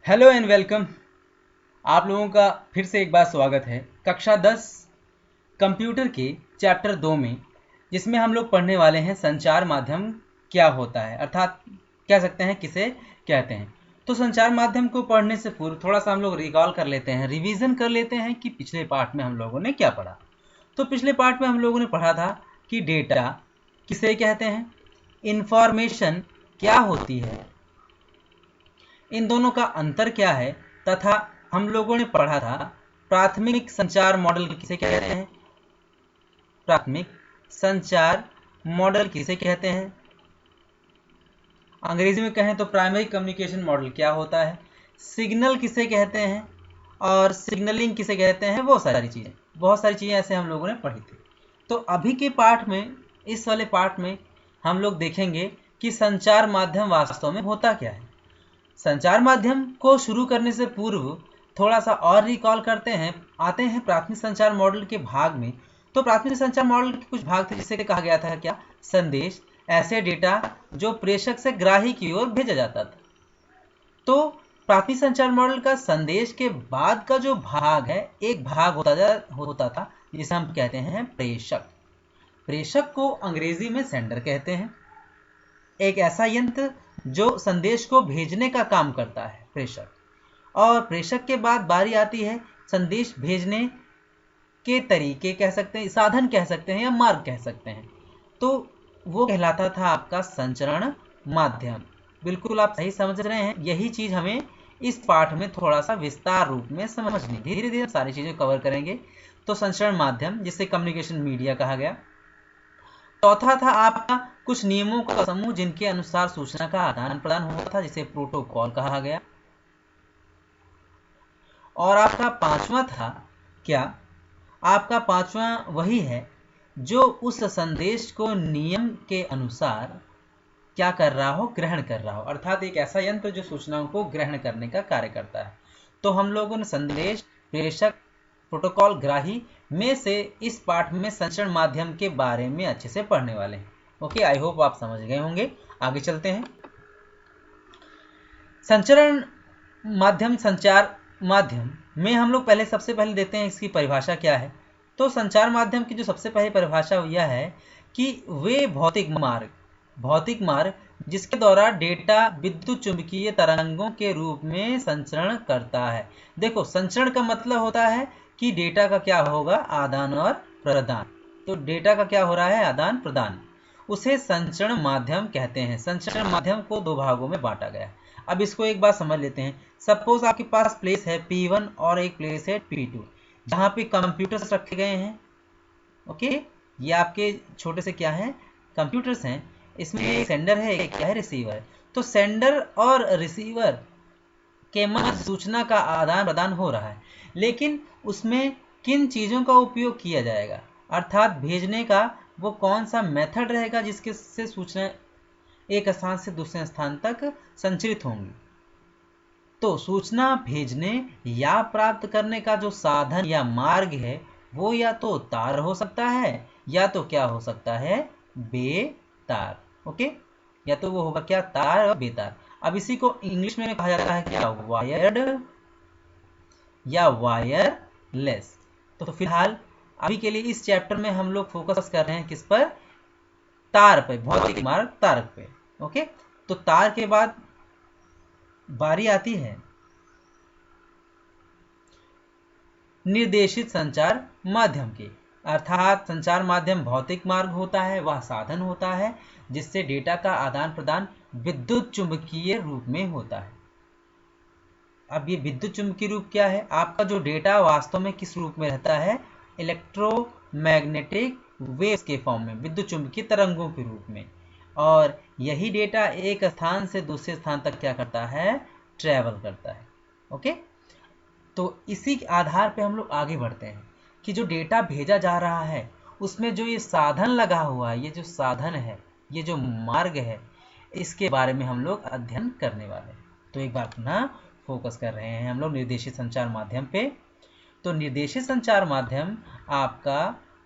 Hello and welcome. आप लोगों का फिर से एक बार स्वागत है कक्षा 10 कंप्यूटर के चैप्टर 2 में, जिसमें हम लोग पढ़ने वाले हैं संचार माध्यम क्या होता है, अर्थात कह सकते हैं किसे कहते हैं। तो संचार माध्यम को पढ़ने से पूर्व थोड़ा सा हम लोग रिकॉल कर लेते हैं, रिवीजन कर लेते हैं कि पिछले पार्ट में हम लोगों ने क्या पढ़ा। तो पिछले पार्ट में हम लोगों ने पढ़ा था कि डेटा किसे कहते हैं, इंफॉर्मेशन क्या होती है, इन दोनों का अंतर क्या है, तथा हम लोगों ने पढ़ा था प्राथमिक संचार मॉडल किसे कहते हैं, प्राथमिक संचार मॉडल किसे कहते हैं, अंग्रेजी में कहें तो प्राइमरी कम्युनिकेशन मॉडल क्या होता है, सिग्नल किसे कहते हैं और सिग्नलिंग किसे कहते हैं, वो सारी चीज़ें, बहुत सारी चीज़ें ऐसे हम लोगों ने पढ़ी थी। तो अभी के पाठ में, इस वाले पाठ में हम लोग देखेंगे कि संचार माध्यम वास्तव में होता क्या है। संचार माध्यम को शुरू करने से पूर्व थोड़ा सा और रिकॉल करते हैं, आते हैं प्राथमिक संचार मॉडल के भाग में। तो प्राथमिक संचार मॉडल के कुछ भाग थे जिसे कहा गया था क्या, संदेश, ऐसे डेटा जो प्रेषक से ग्राही की ओर भेजा जाता था। तो प्राथमिक संचार मॉडल का संदेश के बाद का जो भाग है, एक भाग होता था जिसे हम कहते हैं प्रेषक। प्रेषक को अंग्रेजी में सेंडर कहते हैं। एक ऐसा यंत्र जो संदेश को भेजने का काम करता है, प्रेषक। और प्रेषक के बाद बारी आती है संदेश भेजने के तरीके कह सकते हैं, साधन कह सकते हैं या मार्ग कह सकते हैं। तो वो कहलाता था आपका संचरण माध्यम। बिल्कुल आप सही समझ रहे हैं, यही चीज हमें इस पाठ में थोड़ा सा विस्तार रूप में समझनी, धीरे धीरे सारी चीजें कवर करेंगे। तो संचरण माध्यम, जिसे कम्युनिकेशन मीडिया कहा गया। चौथा था आपका कुछ नियमों का समूह जिनके अनुसार सूचना का आदान प्रदान होता था, जिसे प्रोटोकॉल कहा गया। और आपका पांचवा था क्या, आपका पांचवा वही है जो उस संदेश को नियम के अनुसार क्या कर रहा हो, ग्रहण कर रहा हो, अर्थात एक ऐसा यंत्र जो सूचनाओं को ग्रहण करने का कार्य करता है। तो हम लोगों ने संदेश, प्रेषक, प्रोटोकॉल, ग्राही में से इस पाठ में संचरण माध्यम के बारे में अच्छे से पढ़ने वाले हैं। ओके, आई होप आप समझ गए होंगे। आगे चलते हैं। संचरण माध्यम, संचार माध्यम में हम लोग पहले सबसे पहले देते हैं इसकी परिभाषा क्या है। तो संचार माध्यम की जो सबसे पहली परिभाषा यह है कि वे भौतिक मार्ग जिसके द्वारा डेटा विद्युत चुंबकीय तरंगों के रूप में संचरण करता है। देखो, संचरण का मतलब होता है कि डेटा का क्या होगा, आदान और प्रदान। तो डेटा का क्या हो रहा है, आदान प्रदान, उसे संचरण माध्यम कहते हैं। संचरण माध्यम को दो भागों में बांटा गया है। अब इसको एक बार समझ लेते हैं। सपोज आपके पास प्लेस है P1 और एक प्लेस है P2, जहाँ पे कंप्यूटर्स रखे गए हैं। ओके, ये आपके छोटे से क्या है, कंप्यूटर्स हैं। इसमें एक सेंडर है, एक क्या है, रिसीवर है। तो सेंडर और रिसीवर के मध्य सूचना का आदान प्रदान हो रहा है, लेकिन उसमें किन चीज़ों का उपयोग किया जाएगा, अर्थात भेजने का वो कौन सा मेथड रहेगा जिसके से सूचना एक स्थान से दूसरे स्थान तक संचरित होंगी। तो सूचना भेजने या प्राप्त करने का जो साधन या मार्ग है, वो या तो तार हो सकता है या तो क्या हो सकता है, बेतार। ओके, या तो वो होगा क्या, तार और बेतार। अब इसी को इंग्लिश में कहा जाता है क्या, वायर्ड या वायरलेस। तो फिलहाल अभी के लिए इस चैप्टर में हम लोग फोकस कर रहे हैं किस पर, तार पे, भौतिक मार्ग तार पे। ओके, तो तार के बाद बारी आती है निर्देशित संचार माध्यम की, अर्थात संचार माध्यम भौतिक मार्ग होता है, वह साधन होता है जिससे डेटा का आदान प्रदान विद्युत चुंबकीय रूप में होता है। अब ये विद्युत चुंबकीय रूप क्या है, आपका जो डेटा वास्तव में किस रूप में रहता है, इलेक्ट्रोमैग्नेटिक वेव्स के फॉर्म में, विद्युत चुंबकीय तरंगों के रूप में। और यही डेटा एक स्थान से दूसरे स्थान तक क्या करता है, ट्रैवल करता है। ओके, तो इसी के आधार पे हम लोग आगे बढ़ते हैं कि जो डेटा भेजा जा रहा है उसमें जो ये साधन लगा हुआ है, ये जो साधन है, ये जो मार्ग है, इसके बारे में हम लोग अध्ययन करने वाले हैं। तो एक बार पुनः फोकस कर रहे हैं हम लोग निर्देशित संचार माध्यम पे। तो निर्देशित संचार माध्यम आपका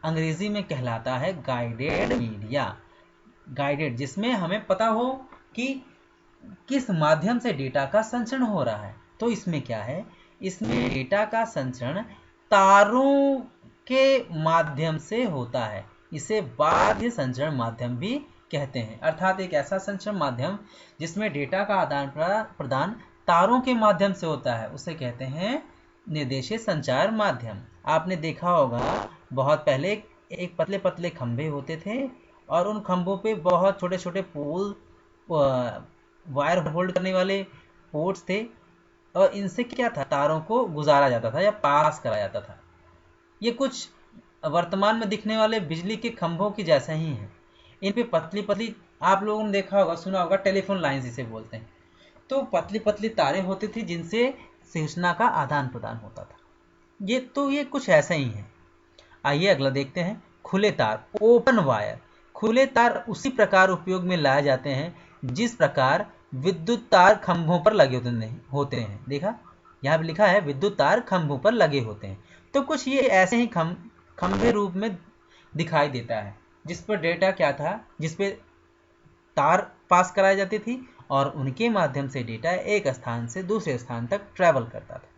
अंग्रेजी में कहलाता है गाइडेड मीडिया। गाइडेड, जिसमें हमें पता हो कि किस माध्यम से डेटा का संचरण हो रहा है। तो इसमें क्या है, इसमें डेटा का संचरण तारों के माध्यम से होता है। इसे बाध्य संचरण माध्यम भी कहते हैं, अर्थात एक ऐसा संचरण माध्यम जिसमें डेटा का आदान प्रदान तारों के माध्यम से होता है, उसे कहते हैं निर्देशित संचार माध्यम। आपने देखा होगा बहुत पहले एक पतले पतले खंभे होते थे और उन खंभों पे बहुत छोटे छोटे पोल, वायर होल्ड करने वाले पोर्ट्स थे, और इनसे क्या था, तारों को गुजारा जाता था या पास करा जाता था। ये कुछ वर्तमान में दिखने वाले बिजली के खंभों की जैसा ही है। इन पे पतली पतली, आप लोगों ने देखा होगा, सुना होगा, टेलीफोन लाइन्स इसे बोलते हैं। तो पतली पतली तारें होती थी जिनसे सूचना का आदान प्रदान होता था। ये कुछ ऐसा ही है। आइए अगला देखते हैं, खुले तार, ओपन वायर। खुले तार उसी प्रकार उपयोग में लाए जाते हैं जिस प्रकार विद्युत तार खंभों पर लगे होते हैं। देखा, यहाँ पे लिखा है विद्युत तार खंभों पर लगे होते हैं। तो कुछ ये ऐसे ही खंभे रूप में दिखाई देता है, जिस पर डेटा क्या था, जिस पे तार पास कराई जाती थी और उनके माध्यम से डेटा एक स्थान से दूसरे स्थान तक ट्रैवल करता था।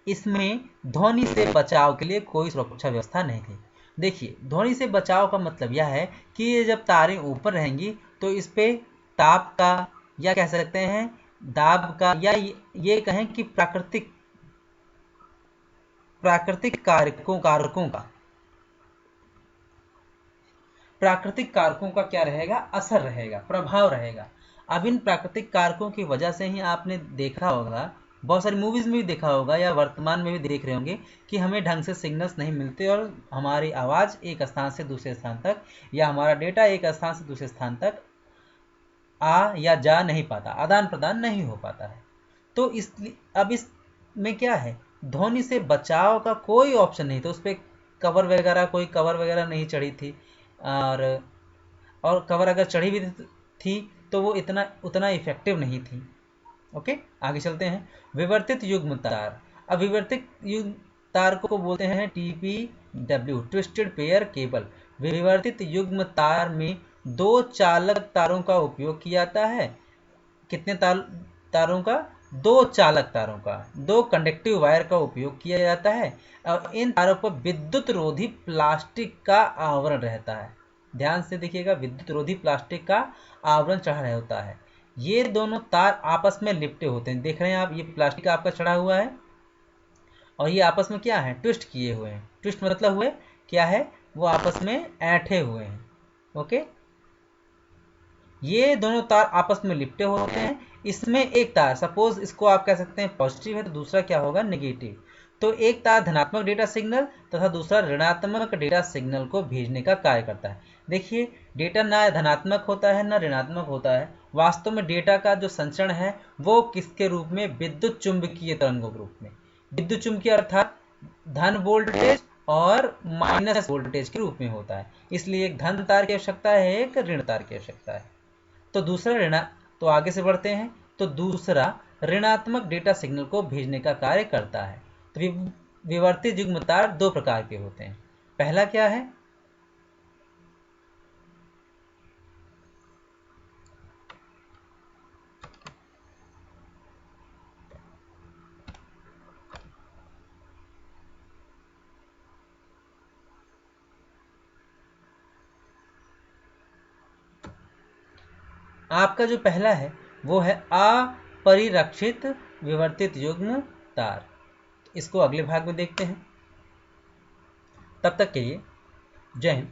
इसमें ध्वनि से बचाव के लिए कोई सुरक्षा व्यवस्था नहीं थी। देखिए, ध्वनि से बचाव का मतलब यह है कि ये जब तारें ऊपर रहेंगी तो इस पे ताप का, या कह सकते हैं दाब का, या ये कहें कि प्राकृतिक कारकों का क्या रहेगा, असर रहेगा, प्रभाव रहेगा। अब इन प्राकृतिक कारकों की वजह से ही आपने देखा होगा, बहुत सारी मूवीज में भी देखा होगा या वर्तमान में भी देख रहे होंगे कि हमें ढंग से सिग्नल्स नहीं मिलते और हमारी आवाज़ एक स्थान से दूसरे स्थान तक, या हमारा डेटा एक स्थान से दूसरे स्थान तक आ या जा नहीं पाता, आदान प्रदान नहीं हो पाता है। तो इसलिए अब इसमें क्या है, ध्वनि से बचाव का कोई ऑप्शन नहीं था। उस पर कोई कवर वगैरह नहीं चढ़ी थी, और कवर अगर चढ़ी भी थी तो वो उतना इफेक्टिव नहीं थी। ओके, आगे चलते हैं। विवर्तित युग्म तार। अब विवर्तित युग्म तार को बोलते हैं TPW, ट्विस्टेड पेयर केबल। विवर्तित युग्म तार में दो चालक तारों का उपयोग किया जाता है। कितने तारों का? दो चालक तारों का, दो कंडक्टिव वायर का उपयोग किया जाता है और इन तारों पर विद्युत रोधी प्लास्टिक का आवरण रहता है। ध्यान से देखिएगा, विद्युत रोधी प्लास्टिक का आवरण चढ़ा होता है। ये दोनों तार आपस में लिपटे होते हैं। देख रहे हैं आप, ये प्लास्टिक आपका चढ़ा हुआ है और ये आपस में क्या है, ट्विस्ट किए हुए हैं। ट्विस्ट मतलब हुए क्या है, वो आपस में ऐंठे हुए हैं। ओके, ये दोनों तार आपस में लिपटे होते हैं। इसमें एक तार, सपोज इसको आप कह सकते हैं पॉजिटिव है तो दूसरा क्या होगा, नेगेटिव। तो एक तार धनात्मक डेटा सिग्नल तथा दूसरा ऋणात्मक डेटा सिग्नल को भेजने का कार्य करता है। देखिए, डेटा ना धनात्मक होता है ना ऋणात्मक होता है। वास्तव में डेटा का जो संचरण है वो किसके रूप में, विद्युत चुंबकीय तरंगों के रूप में। विद्युत चुंबकीय अर्थात धन वोल्टेज और माइनस वोल्टेज के रूप में होता है। इसलिए एक धन तार की आवश्यकता है, एक ऋण तार की आवश्यकता है। तो आगे से बढ़ते हैं। तो दूसरा ऋणात्मक डेटा सिग्नल को भेजने का कार्य करता है। तो विवर्तित युग्म तार दो प्रकार के होते हैं। पहला क्या है, आपका जो पहला है वो है अपरिरक्षित विवर्तित युग्म तार। इसको अगले भाग में देखते हैं। तब तक के लिए जय हिंद।